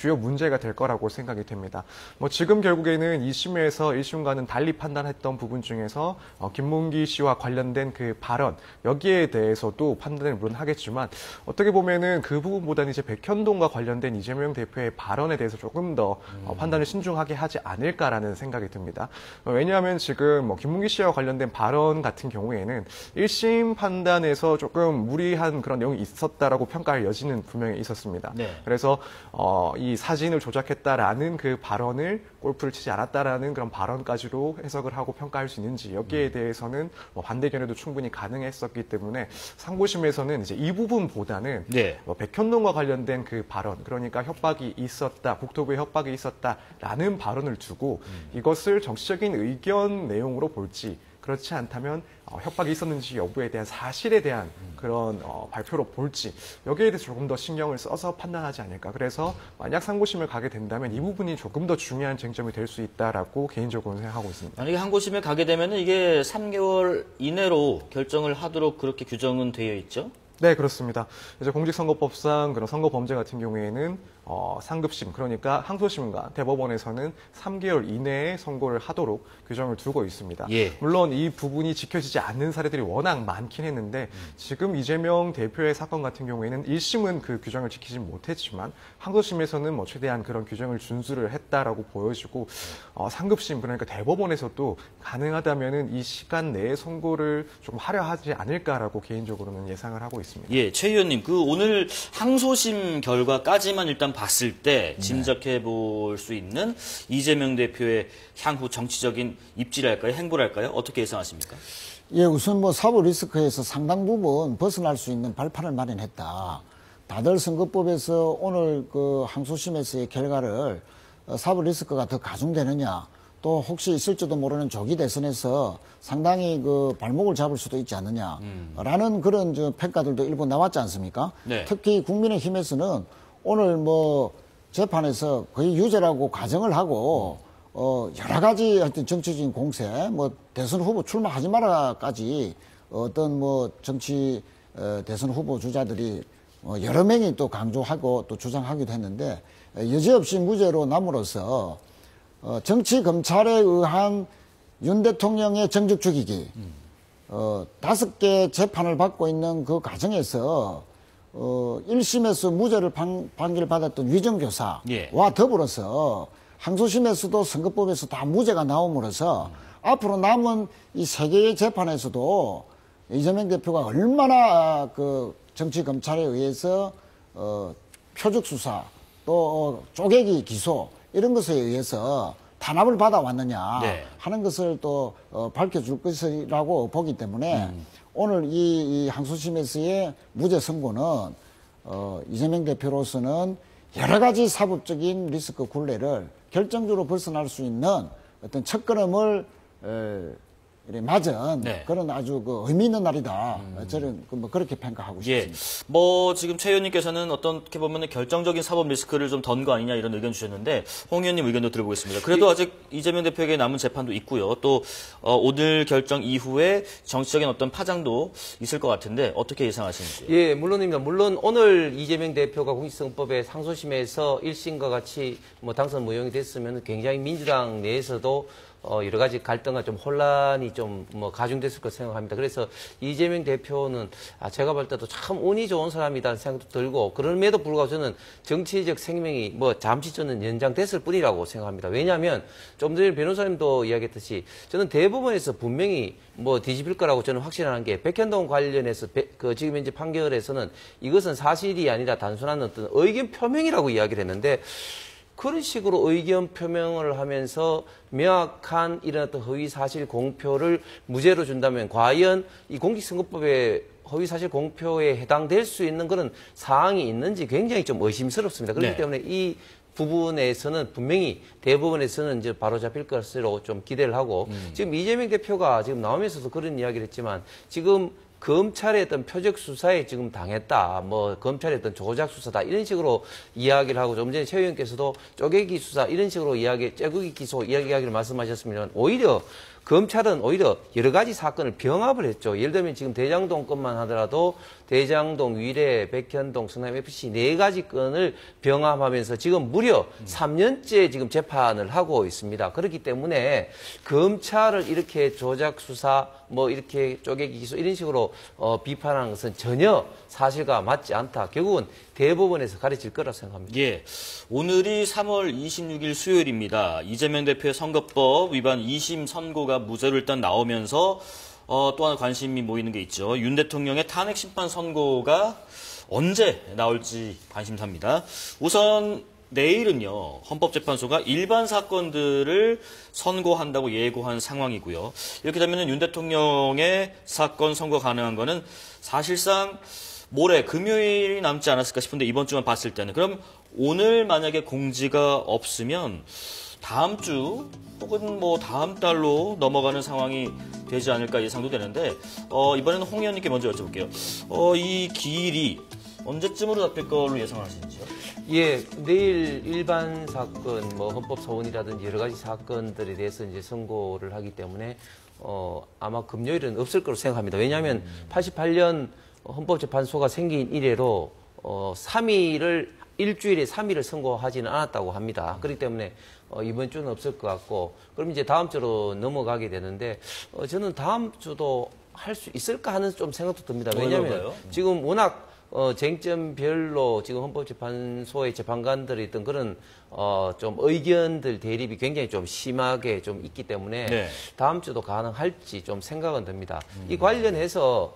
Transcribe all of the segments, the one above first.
주요 문제가 될 거라고 생각이 됩니다. 뭐 지금 결국에는 2심에서 1심과는 달리 판단했던 부분 중에서 김문기 씨와 관련된 그 발언 여기에 대해서도 판단을 물론 하겠지만 어떻게 보면은 그 부분보다는 이제 백현동과 관련된 이재명 대표의 발언에 대해서 조금 더 판단을 신중하게 하지 않을까라는 생각이 듭니다. 왜냐하면 지금 뭐 김문기 씨와 관련된 발언 같은 경우에는 1심 판단에서 조금 무리한 그런 내용이 있었다라고 평가할 여지는 분명히 있었습니다. 네. 그래서 이 사진을 조작했다라는 그 발언을 골프를 치지 않았다라는 그런 발언까지로 해석을 하고 평가할 수 있는지 여기에 대해서는 뭐 반대 견해도 충분히 가능했었기 때문에 상고심에서는 이제 이 부분보다는 네. 백현동과 관련된 그 발언, 그러니까 협박이 있었다, 국토부에 협박이 있었다라는 발언을 두고 이것을 정치적인 의견 내용으로 볼지 그렇지 않다면 협박이 있었는지 여부에 대한 사실에 대한 그런 발표로 볼지 여기에 대해서 조금 더 신경을 써서 판단하지 않을까. 그래서 만약 상고심을 가게 된다면 이 부분이 조금 더 중요한 쟁점이 될 수 있다라고 개인적으로는 생각하고 있습니다. 만약에 항고심에 가게 되면 이게 3개월 이내로 결정을 하도록 그렇게 규정은 되어 있죠? 네, 그렇습니다. 이제 공직선거법상 그런 선거 범죄 같은 경우에는 상급심, 그러니까 항소심과 대법원에서는 3개월 이내에 선고를 하도록 규정을 두고 있습니다. 예. 물론 이 부분이 지켜지지 않는 사례들이 워낙 많긴 했는데 지금 이재명 대표의 사건 같은 경우에는 1심은 그 규정을 지키지 못했지만 항소심에서는 뭐 최대한 그런 규정을 준수를 했다라고 보여지고 상급심, 그러니까 대법원에서도 가능하다면은 이 시간 내에 선고를 좀 하려 하지 않을까라고 개인적으로는 예상을 하고 있습니다. 예, 최 의원님, 그 오늘 항소심 결과까지만 일단 봤을 때 짐작해 볼 수 있는 이재명 대표의 향후 정치적인 입지랄까요, 행보랄까요? 어떻게 예상하십니까? 예, 우선 뭐 사법 리스크에서 상당 부분 벗어날 수 있는 발판을 마련했다. 다들 선거법에서 오늘 그 항소심에서의 결과를 사법 리스크가 더 가중되느냐, 또 혹시 있을지도 모르는 조기 대선에서 상당히 그 발목을 잡을 수도 있지 않느냐라는 그런 평가들도 일부 나왔지 않습니까? 네. 특히 국민의힘에서는 오늘 뭐 재판에서 거의 유죄라고 가정을 하고 여러 가지 하여튼 정치적인 공세, 뭐 대선 후보 출마하지 마라까지 어떤 뭐 정치 대선 후보 주자들이 여러 명이 또 강조하고 또 주장하기도 했는데 여지없이 무죄로 남으로써 정치 검찰에 의한 윤 대통령의 정적 죽이기 5개 재판을 받고 있는 그 과정에서 1심에서 무죄를 판결받았던 위정교사와 예. 더불어서 항소심에서도 선거법에서 다 무죄가 나옴으로써 앞으로 남은 이 3개의 재판에서도 이재명 대표가 얼마나 그 정치 검찰에 의해서 표적 수사 또 쪼개기 기소 이런 것에 의해서 탄압을 받아왔느냐 네. 하는 것을 또 밝혀줄 것이라고 보기 때문에 오늘 이 항소심에서의 무죄 선고는 이재명 대표로서는 여러 가지 사법적인 리스크 굴레를 결정적으로 벗어날 수 있는 어떤 첫걸음을 맞은 네. 그런 아주 그 의미 있는 날이다. 저는 뭐 그렇게 평가하고 싶습니다. 예. 뭐 지금 최 의원님께서는 어떻게 보면 결정적인 사법 리스크를 좀 던 거 아니냐 이런 의견 주셨는데 홍 의원님 의견도 들어보겠습니다. 그래도 아직 이재명 대표에게 남은 재판도 있고요. 또 오늘 결정 이후에 정치적인 어떤 파장도 있을 것 같은데 어떻게 예상하시는지? 예, 물론입니다. 물론 오늘 이재명 대표가 공직선거법의 상소심에서 1심과 같이 뭐 당선 무효이 됐으면 굉장히 민주당 내에서도 여러 가지 갈등과 좀 혼란이 좀 뭐 가중됐을 것 생각합니다. 그래서 이재명 대표는 제가 볼 때도 참 운이 좋은 사람이라는 생각도 들고 그럼에도 불구하고 저는 정치적 생명이 뭐 잠시 저는 연장됐을 뿐이라고 생각합니다. 왜냐하면 좀 전에 변호사님도 이야기했듯이 저는 대법원에서 분명히 뭐 뒤집힐 거라고 저는 확신하는 게 백현동 관련해서 그 지금 현재 판결에서는 이것은 사실이 아니라 단순한 어떤 의견 표명이라고 이야기를 했는데 그런 식으로 의견 표명을 하면서 명확한 이런 어떤 허위사실 공표를 무죄로 준다면 과연 이 공직선거법의 허위사실 공표에 해당될 수 있는 그런 사항이 있는지 굉장히 좀 의심스럽습니다. 그렇기 네. 때문에 이 부분에서는 분명히 대부분에서는 이제 바로 잡힐 것으로 좀 기대를 하고 지금 이재명 대표가 지금 나오면서도 그런 이야기를 했지만 지금 검찰의 어떤 표적 수사에 지금 당했다. 뭐 검찰의 어떤 조작 수사다. 이런 식으로 이야기를 하고 좀 전에 최 의원께서도 쪼개기 수사 이런 식으로 째구기 기소 이야기를 말씀하셨습니다. 오히려 검찰은 오히려 여러 가지 사건을 병합을 했죠. 예를 들면 지금 대장동 건만 하더라도 대장동, 위례, 백현동, 성남FC 4가지 건을 병합하면서 지금 무려 3년째 지금 재판을 하고 있습니다. 그렇기 때문에 검찰을 이렇게 조작 수사, 뭐 이렇게 쪼개기 기소 이런 식으로 비판하는 것은 전혀 사실과 맞지 않다. 결국은 대법원에서 가르칠 거라 생각합니다. 예. 오늘이 3월 26일 수요일입니다. 이재명 대표의 선거법 위반 2심 선고가 무죄로 일단 나오면서 또 하나 관심이 모이는 게 있죠. 윤 대통령의 탄핵 심판 선고가 언제 나올지 관심사입니다. 우선 내일은요, 헌법재판소가 일반 사건들을 선고한다고 예고한 상황이고요. 이렇게 되면 윤 대통령의 사건 선고 가능한 거는 사실상 모레 금요일이 남지 않았을까 싶은데 이번 주만 봤을 때는 그럼 오늘 만약에 공지가 없으면 다음 주 혹은 뭐 다음 달로 넘어가는 상황이 되지 않을까 예상도 되는데 이번에는 홍 의원님께 먼저 여쭤볼게요. 이 기일이 언제쯤으로 잡힐 걸로 예상하시는지요? 예, 내일 일반 사건, 뭐 헌법 소원이라든지 여러 가지 사건들에 대해서 이제 선고를 하기 때문에 아마 금요일은 없을 거로 생각합니다. 왜냐하면 88년 헌법재판소가 생긴 이래로 3일을 일주일에 3일을 선고하지는 않았다고 합니다. 그렇기 때문에 이번 주는 없을 것 같고 그럼 이제 다음 주로 넘어가게 되는데 저는 다음 주도 할 수 있을까 하는 좀 생각도 듭니다. 왜냐하면 지금 워낙 쟁점별로 지금 헌법재판소의 재판관들이 있던 그런 좀 의견들 대립이 굉장히 좀 심하게 좀 있기 때문에 네. 다음 주도 가능할지 좀 생각은 듭니다. 이 관련해서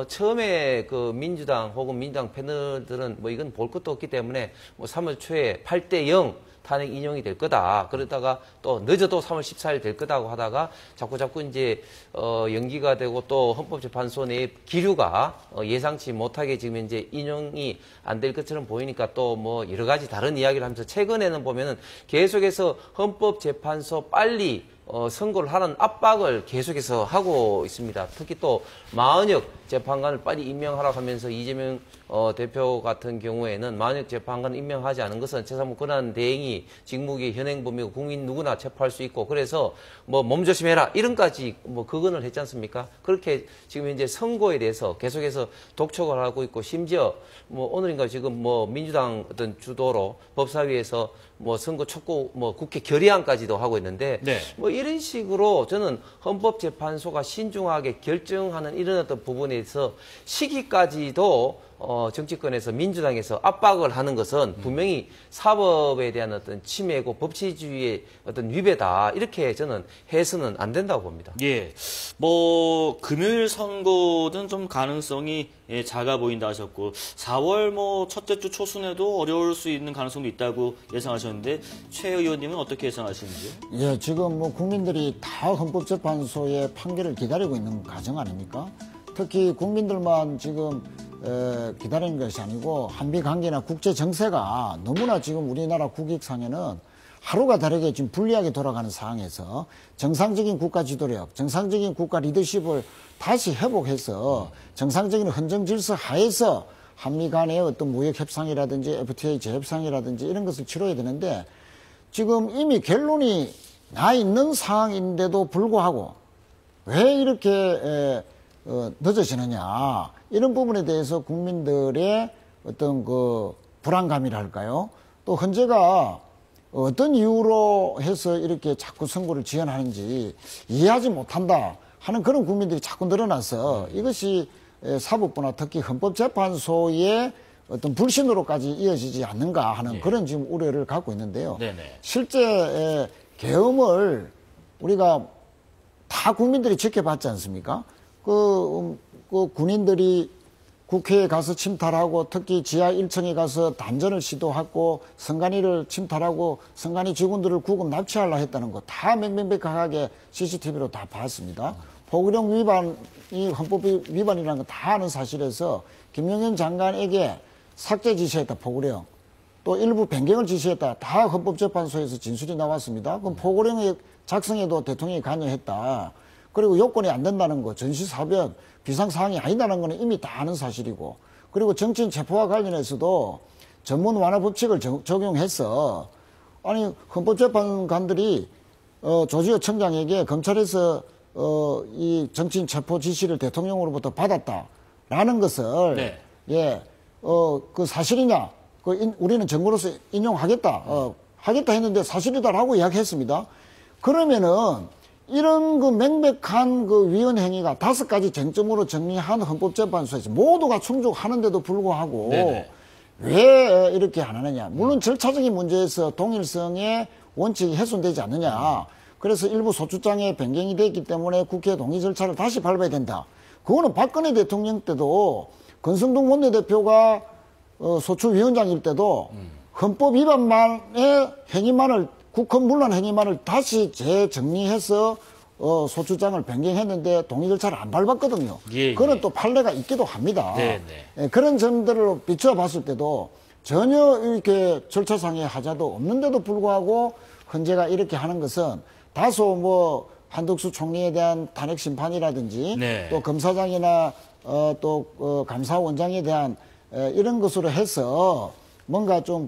처음에 그 민주당 혹은 민주당 패널들은 뭐 이건 볼 것도 없기 때문에 뭐 3월 초에 8대0 탄핵 인용이 될 거다. 그러다가 또 늦어도 3월 14일 될 거다고 하다가 자꾸 이제 연기가 되고 또 헌법재판소 내 기류가 예상치 못하게 지금 이제 인용이 안 될 것처럼 보이니까 또 뭐 여러 가지 다른 이야기를 하면서 최근에는 보면은 계속해서 헌법재판소 빨리 선고를 하는 압박을 계속해서 하고 있습니다. 특히 또 마은혁 재판관을 빨리 임명하라고 하면서 이재명 대표 같은 경우에는 마은혁 재판관을 임명하지 않은 것은 제3의 권한 대행이 직무기 현행범이고 국민 누구나 체포할 수 있고 그래서 뭐 몸조심해라 이런까지 뭐 그건을 했지 않습니까? 그렇게 지금 이제 선고에 대해서 계속해서 독촉을 하고 있고 심지어 뭐 오늘인가 지금 뭐 민주당 어떤 주도로 법사위에서 뭐 선거 촉구 뭐 국회 결의안까지도 하고 있는데 네. 뭐 이런 식으로 저는 헌법재판소가 신중하게 결정하는 이런 어떤 부분에서 시기까지도 정치권에서 민주당에서 압박을 하는 것은 분명히 사법에 대한 어떤 침해고 법치주의의 어떤 위배다 이렇게 저는 해서는 안 된다고 봅니다. 예, 뭐 금요일 선고는 좀 가능성이 작아 보인다 하셨고 4월 뭐 첫째 주 초순에도 어려울 수 있는 가능성도 있다고 예상하셨는데 최 의원님은 어떻게 예상하시는지요? 예, 지금 뭐 국민들이 다 헌법재판소의 판결을 기다리고 있는 과정 아닙니까? 특히 국민들만 지금 기다리는 것이 아니고 한미 관계나 국제 정세가 너무나 지금 우리나라 국익상에는 하루가 다르게 지금 불리하게 돌아가는 상황에서 정상적인 국가 지도력, 정상적인 국가 리더십을 다시 회복해서 정상적인 헌정 질서 하에서 한미 간의 어떤 무역 협상이라든지 FTA 재협상이라든지 이런 것을 치러야 되는데 지금 이미 결론이 나 있는 상황인데도 불구하고 왜 이렇게 늦어지느냐 이런 부분에 대해서 국민들의 어떤 그 불안감이랄까요? 또 헌재가 어떤 이유로 해서 이렇게 자꾸 선고를 지연하는지 이해하지 못한다 하는 그런 국민들이 자꾸 늘어나서 이것이 사법부나 특히 헌법재판소의 어떤 불신으로까지 이어지지 않는가 하는 그런 지금 우려를 갖고 있는데요. 네네. 실제 계엄을 우리가 다 국민들이 지켜봤지 않습니까? 그 군인들이 국회에 가서 침탈하고 특히 지하 1층에 가서 단전을 시도하고 선관위를 침탈하고 선관위 직원들을 구금 납치하려 했다는 거 다 명명백백하게 CCTV로 다 봤습니다. 포고령 위반이 헌법 위반이라는 거 다 아는 사실에서 김용현 장관에게 삭제 지시했다 포고령 또 일부 변경을 지시했다 다 헌법재판소에서 진술이 나왔습니다. 그럼 포고령의 작성에도 대통령이 관여했다. 그리고 요건이 안 된다는 거, 전시사변, 비상사항이 아니다는 거는 이미 다 아는 사실이고, 그리고 정치인 체포와 관련해서도 전문 완화 법칙을 적용해서, 아니, 헌법재판관들이 조지호 청장에게 검찰에서 이 정치인 체포 지시를 대통령으로부터 받았다라는 것을 네. 예, 그 사실이냐? 우리는 증거로서 인용하겠다, 하겠다 했는데 사실이다라고 이야기했습니다. 그러면은 이런 그 명백한 그 위헌 행위가 5가지 쟁점으로 정리한 헌법재판소에서 모두가 충족하는데도 불구하고 네네. 왜 이렇게 안 하느냐? 물론 절차적인 문제에서 동일성의 원칙이 훼손되지 않느냐? 그래서 일부 소추장에 변경이 됐기 때문에 국회 동의 절차를 다시 밟아야 된다. 그거는 박근혜 대통령 때도 권성동 원내대표가 소추위원장일 때도 헌법 위반만의 행위만을 국헌 문란 행위만을 다시 재정리해서 소추장을 변경했는데 동의 절차를 안 밟았거든요. 예, 그런 예. 또 판례가 있기도 합니다. 네, 네. 예, 그런 점들을 비추어 봤을 때도 전혀 이렇게 절차상의 하자도 없는데도 불구하고 헌재가 이렇게 하는 것은 다소 뭐 한덕수 총리에 대한 탄핵 심판이라든지 네. 또 검사장이나 또 감사원장에 대한 이런 것으로 해서 뭔가 좀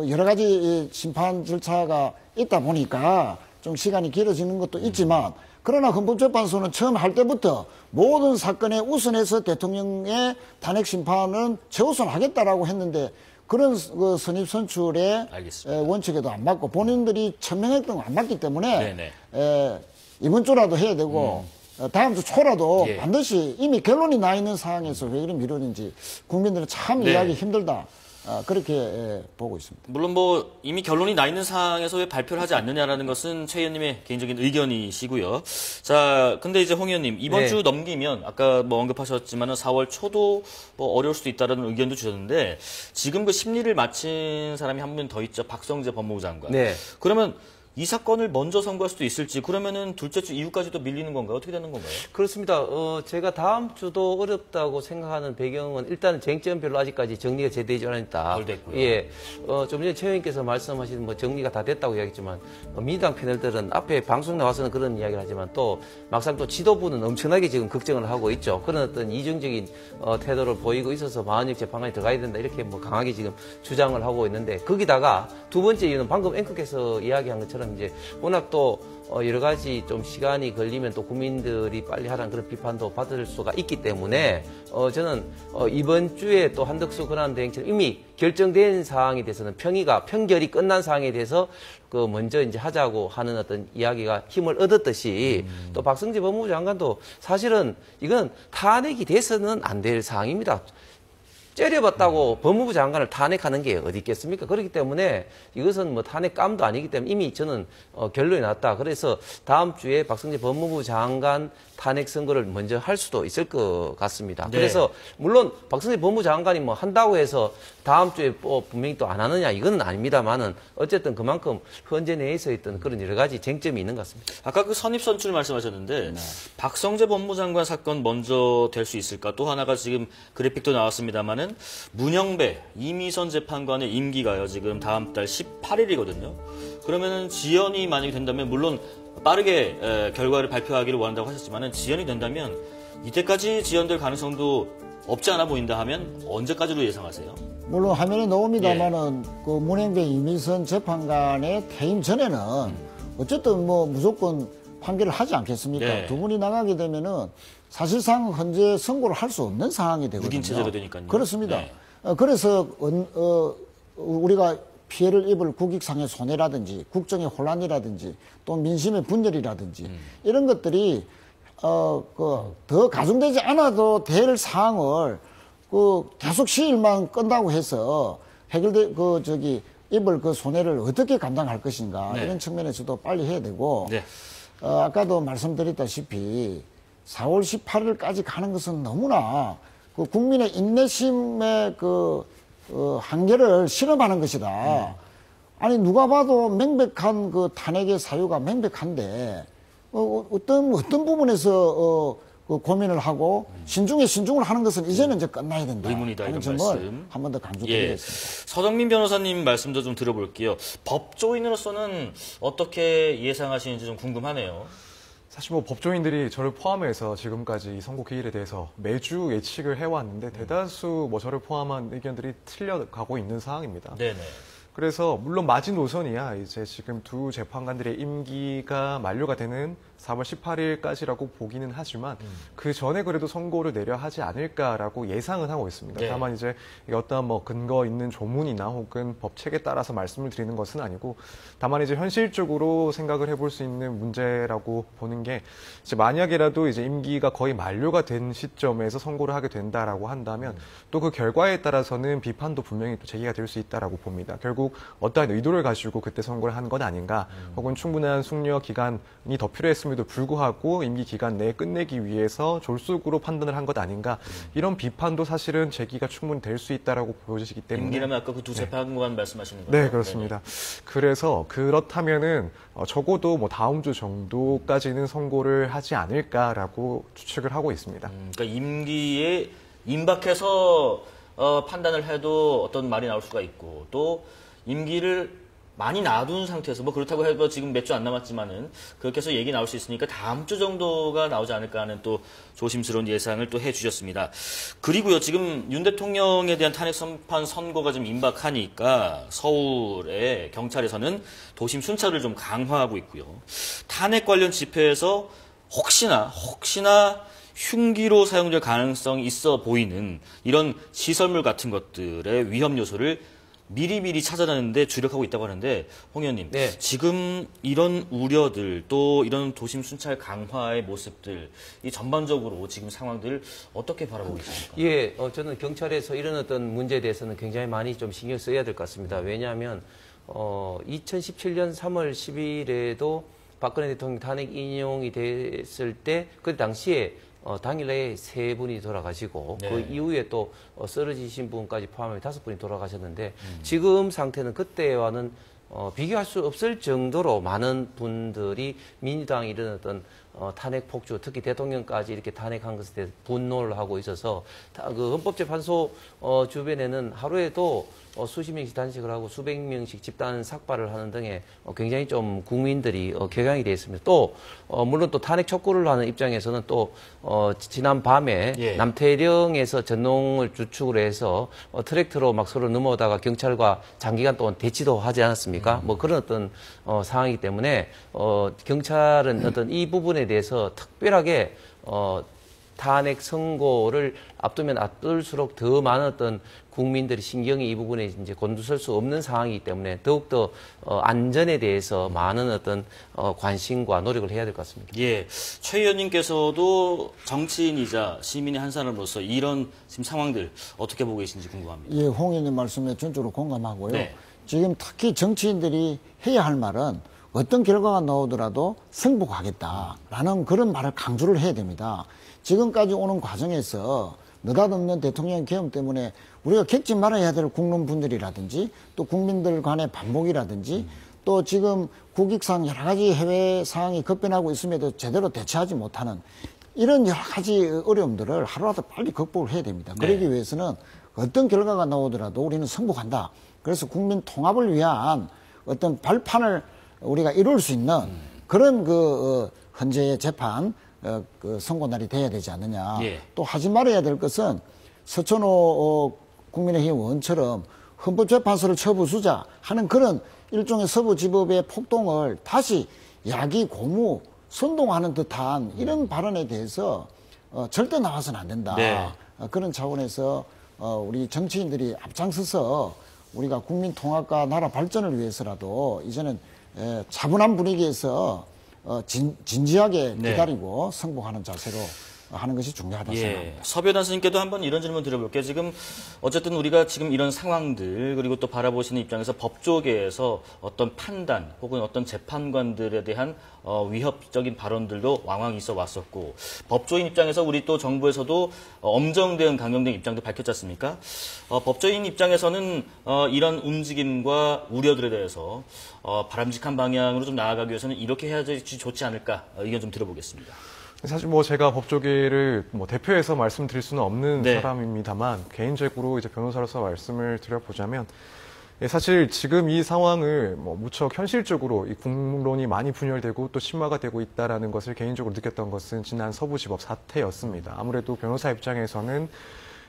여러 가지 심판 절차가 있다 보니까 좀 시간이 길어지는 것도 있지만 그러나 헌법재판소는 처음 할 때부터 모든 사건에 우선해서 대통령의 탄핵 심판은 최우선하겠다라고 했는데 그런 그 선입 선출의 알겠습니다. 원칙에도 안 맞고 본인들이 천명했던 거 안 맞기 때문에 네네. 이번 주라도 해야 되고 다음 주 초라도 예. 반드시 이미 결론이 나 있는 상황에서 왜 이런 미루는지 국민들은 참 네. 이해하기 힘들다. 그렇게 보고 있습니다. 물론 뭐 이미 결론이 나 있는 상황에서 왜 발표를 하지 않느냐라는 것은 최 의원님의 개인적인 의견이시고요. 자, 근데 이제 홍 의원님 이번 네. 주 넘기면 아까 뭐 언급하셨지만은 4월 초도 뭐 어려울 수도 있다라는 의견도 주셨는데 지금 그 심리를 마친 사람이 한 분 더 있죠. 박성재 법무부 장관. 네. 그러면 이 사건을 먼저 선고할 수도 있을지 그러면은 둘째 주 이후까지도 밀리는 건가요? 어떻게 되는 건가요? 그렇습니다. 제가 다음 주도 어렵다고 생각하는 배경은 일단 쟁점별로 아직까지 정리가 제대로 되지 않았다. 덜 됐고요. 예. 좀 전에 최 의원께서 말씀하신 뭐 정리가 다 됐다고 이야기했지만 민주당 패널들은 앞에 방송 나와서는 그런 이야기를 하지만 또 막상 또 지도부는 엄청나게 지금 걱정을 하고 있죠. 그런 어떤 이중적인 태도를 보이고 있어서 마흔역 재판관이 들어가야 된다 이렇게 뭐 강하게 지금 주장을 하고 있는데 거기다가 두 번째 이유는 방금 앵커께서 이야기한 것처럼 이제 워낙 또 여러 가지 좀 시간이 걸리면 또 국민들이 빨리 하라는 그런 비판도 받을 수가 있기 때문에 저는 이번 주에 또 한덕수 권한대행처럼 이미 결정된 사항에 대해서는 평결이 끝난 사항에 대해서 그 먼저 이제 하자고 하는 어떤 이야기가 힘을 얻었듯이 또 박성재 법무부 장관도 사실은 이건 탄핵이 돼서는 안 될 사항입니다. 째려봤다고 법무부 장관을 탄핵하는 게 어디 있겠습니까? 그렇기 때문에 이것은 뭐 탄핵감도 아니기 때문에 이미 저는 결론이 났다. 그래서 다음 주에 박성재 법무부 장관 탄핵 선고를 먼저 할 수도 있을 것 같습니다. 네. 그래서 물론 박성재 법무부 장관이 뭐 한다고 해서 다음 주에 분명히 또 안 하느냐 이건 아닙니다만은 어쨌든 그만큼 헌재 내에서 있던 그런 여러 가지 쟁점이 있는 것 같습니다. 아까 그 선입선출 말씀하셨는데 박성재 법무부 장관 사건 먼저 될 수 있을까? 또 하나가 지금 그래픽도 나왔습니다만은 문영배 이미선 재판관의 임기가요 지금 다음 달 18일이거든요. 그러면은 지연이 만약에 된다면 물론 빠르게 결과를 발표하기를 원한다고 하셨지만은 지연이 된다면 이때까지 지연될 가능성도 없지 않아 보인다 하면 언제까지로 예상하세요? 물론 화면에 나옵니다만은 그 문행배 이미선 재판관의 퇴임 전에는 어쨌든 뭐 무조건 판결을 하지 않겠습니까? 네. 두 분이 나가게 되면은 사실상 현재 선고를 할 수 없는 상황이 되거든요. 묵인 체제가 되니까요. 그렇습니다. 네. 그래서 우리가 피해를 입을 국익상의 손해라든지 국정의 혼란이라든지 또 민심의 분열이라든지 이런 것들이 더 가중되지 않아도 될 사항을 계속 시일만 끈다고 해서 입을 그 손해를 어떻게 감당할 것인가 네. 이런 측면에서도 빨리 해야 되고 네. 아까도 말씀드렸다시피 4월 18일까지 가는 것은 너무나 그 국민의 인내심의 한계를 실험하는 것이다. 아니 누가 봐도 명백한 그 탄핵의 사유가 명백한데 어떤 부분에서 그 고민을 하고 신중을 하는 것은 이제는 이제 끝나야 된다. 의문이다, 하는 이런 점을 말씀. 한 번 더 예. 강조드리겠습니다. 서정민 변호사님 말씀도 좀 들어볼게요. 법조인으로서는 어떻게 예상하시는지 좀 궁금하네요. 사실 뭐 법조인들이 저를 포함해서 지금까지 이 선고 기일에 대해서 매주 예측을 해왔는데 대다수 뭐 저를 포함한 의견들이 틀려가고 있는 상황입니다. 네네. 그래서 물론 마지노선이야 이제 지금 두 재판관들의 임기가 만료가 되는 4월 18일까지라고 보기는 하지만 그 전에 그래도 선고를 내려 하지 않을까라고 예상은 하고 있습니다. 네. 다만 이제 이게 어떠한 뭐 근거 있는 조문이나 혹은 법책에 따라서 말씀을 드리는 것은 아니고 다만 이제 현실적으로 생각을 해볼 수 있는 문제라고 보는 게 이제 만약이라도 이제 임기가 거의 만료가 된 시점에서 선고를 하게 된다라고 한다면 또 그 결과에 따라서는 비판도 분명히 또 제기가 될 수 있다라고 봅니다. 결국 어떠한 의도를 가지고 그때 선고를 한 건 아닌가, 혹은 충분한 숙려 기간이 더 필요했음에도 불구하고 임기 기간 내에 끝내기 위해서 졸속으로 판단을 한 것 아닌가, 이런 비판도 사실은 제기가 충분히 될 수 있다라고 보여지기 때문에. 임기라면 아까 그 두 재판관 말씀하시는 거죠? 네, 그렇습니다. 그래서 그렇다면은 적어도 뭐 다음 주 정도까지는 선고를 하지 않을까라고 추측을 하고 있습니다. 그러니까 임기에 임박해서 판단을 해도 어떤 말이 나올 수가 있고, 또 임기를 많이 놔둔 상태에서, 뭐 그렇다고 해도 지금 몇 주 안 남았지만은 그렇게 해서 얘기 나올 수 있으니까 다음 주 정도가 나오지 않을까 하는 또 조심스러운 예상을 또 해주셨습니다. 그리고요, 지금 윤 대통령에 대한 탄핵 심판 선고가 좀 임박하니까 서울의 경찰에서는 도심 순찰을 좀 강화하고 있고요. 탄핵 관련 집회에서 혹시나 흉기로 사용될 가능성이 있어 보이는 이런 시설물 같은 것들의 위험 요소를 미리미리 찾아내는데 주력하고 있다고 하는데, 홍 의원님, 네. 지금 이런 우려들, 또 이런 도심 순찰 강화의 모습들, 이 전반적으로 지금 상황들 어떻게 바라보고 계십니까? 예, 저는 경찰에서 이런 어떤 문제에 대해서는 굉장히 많이 좀 신경 써야 될 것 같습니다. 왜냐하면 2017년 3월 10일에도 박근혜 대통령 탄핵 인용이 됐을 때 그 당시에 당일내에 3분이 돌아가시고 네. 그 이후에 또 쓰러지신 분까지 포함해 5분이 돌아가셨는데 지금 상태는 그때와는 비교할 수 없을 정도로 많은 분들이 민주당이 이런 어떤 탄핵 폭주, 특히 대통령까지 이렇게 탄핵한 것에 대해서 분노를 하고 있어서 그 헌법재판소 주변에는 하루에도 수십 명씩 단식을 하고 수백 명씩 집단 삭발을 하는 등의 굉장히 좀 국민들이 격양이 되어 있습니다. 또 물론 또 탄핵 촉구를 하는 입장에서는 또 지난 밤에 예. 남태령에서 전농을 주축으로 해서 트랙터로 막 서로 넘어오다가 경찰과 장기간 동안 대치도 하지 않았습니까? 뭐 그런 어떤 상황이기 때문에 경찰은 어떤 이 부분에 대해서 특별하게 탄핵 선고를 앞두면 앞둘수록 더 많은 어떤 국민들이 신경이 이 부분에 이제 곤두설 수 없는 상황이기 때문에 더욱더 안전에 대해서 많은 어떤 관심과 노력을 해야 될 것 같습니다. 예, 최 의원님께서도 정치인이자 시민의 한 사람으로서 이런 지금 상황들 어떻게 보고 계신지 궁금합니다. 예, 홍 의원님 말씀에 전적으로 공감하고요. 네. 지금 특히 정치인들이 해야 할 말은 어떤 결과가 나오더라도 승복하겠다라는 그런 말을 강조를 해야 됩니다. 지금까지 오는 과정에서 느닷없는 대통령 계엄 때문에 우리가 겪지 말아야 될 국민분들이라든지 또 국민들 간의 반복이라든지 또 지금 국익상 여러 가지 해외 상황이 급변하고 있음에도 제대로 대처하지 못하는 이런 여러 가지 어려움들을 하루라도 빨리 극복을 해야 됩니다. 그러기 위해서는 어떤 결과가 나오더라도 우리는 승복한다. 그래서 국민 통합을 위한 어떤 발판을 우리가 이룰 수 있는 그런 현재의 재판 그 선고날이 돼야 되지 않느냐. 예. 또 하지 말아야 될 것은 서천호 국민의힘 의원처럼 헌법재판소를 처부수자 하는 그런 일종의 서부지법의 폭동을 다시 야기 고무 선동하는 듯한 이런 발언에 대해서 절대 나와서는 안 된다. 네. 그런 차원에서 우리 정치인들이 앞장서서 우리가 국민 통합과 나라 발전을 위해서라도 이제는 차분한 분위기에서 진지하게 네. 기다리고 승복하는 자세로 하는 것이 중요하다 생각합니다. 서변환 스님께도 한번 이런 질문 드려볼게요. 지금 어쨌든 우리가 지금 이런 상황들 그리고 또 바라보시는 입장에서 법조계에서 어떤 판단 혹은 어떤 재판관들에 대한 위협적인 발언들도 왕왕 있어 왔었고 법조인 입장에서 우리 또 정부에서도 엄정 대응 강경된 입장도 밝혔지 않습니까? 법조인 입장에서는 이런 움직임과 우려들에 대해서 바람직한 방향으로 좀 나아가기 위해서는 이렇게 해야지 좋지 않을까 의견 좀 들어보겠습니다. 사실 뭐 제가 법조계를 뭐 대표해서 말씀드릴 수는 없는 네. 사람입니다만 개인적으로 이제 변호사로서 말씀을 드려보자면 사실 지금 이 상황을 뭐 무척 현실적으로 이 국론이 많이 분열되고 또 심화가 되고 있다라는 것을 개인적으로 느꼈던 것은 지난 서부지법 사태였습니다. 아무래도 변호사 입장에서는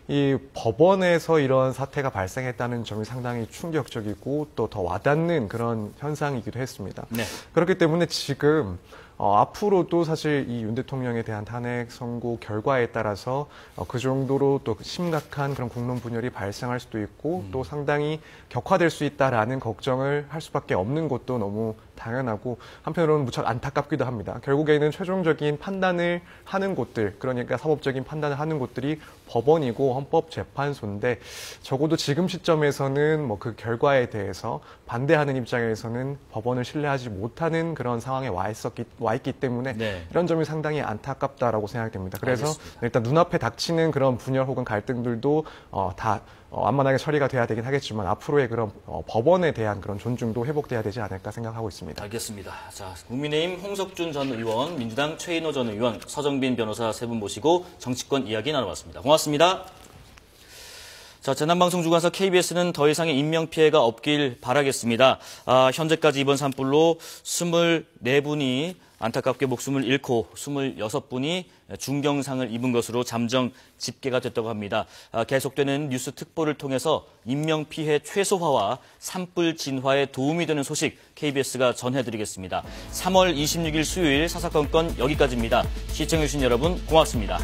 이 법원에서 이런 사태가 발생했다는 점이 상당히 충격적이고 또 더 와닿는 그런 현상이기도 했습니다. 네. 그렇기 때문에 지금 앞으로도 사실 이 윤 대통령에 대한 탄핵 선고 결과에 따라서 그 정도로 또 심각한 그런 국론 분열이 발생할 수도 있고 또 상당히 격화될 수 있다라는 걱정을 할 수밖에 없는 것도 너무 당연하고 한편으로는 무척 안타깝기도 합니다. 결국에는 최종적인 판단을 하는 곳들, 그러니까 사법적인 판단을 하는 곳들이 법원이고 헌법재판소인데 적어도 지금 시점에서는 뭐 그 결과에 대해서 반대하는 입장에서는 법원을 신뢰하지 못하는 그런 상황에 와 있기 때문에 네. 이런 점이 상당히 안타깝다라고 생각됩니다. 그래서 알겠습니다. 일단 눈앞에 닥치는 그런 분열 혹은 갈등들도 다 완만하게 처리가 돼야 되긴 하겠지만 앞으로의 그런 법원에 대한 그런 존중도 회복돼야 되지 않을까 생각하고 있습니다. 알겠습니다. 자, 국민의힘 홍석준 전 의원, 민주당 최인호 전 의원, 서정빈 변호사 세 분 모시고 정치권 이야기 나눠봤습니다. 고맙습니다. 자, 재난방송 주관사 KBS는 더 이상의 인명피해가 없길 바라겠습니다. 현재까지 이번 산불로 24분이 안타깝게 목숨을 잃고 26분이 중경상을 입은 것으로 잠정 집계가 됐다고 합니다. 계속되는 뉴스 특보를 통해서 인명피해 최소화와 산불 진화에 도움이 되는 소식 KBS가 전해드리겠습니다. 3월 26일 수요일 사사건건 여기까지입니다. 시청해주신 여러분 고맙습니다.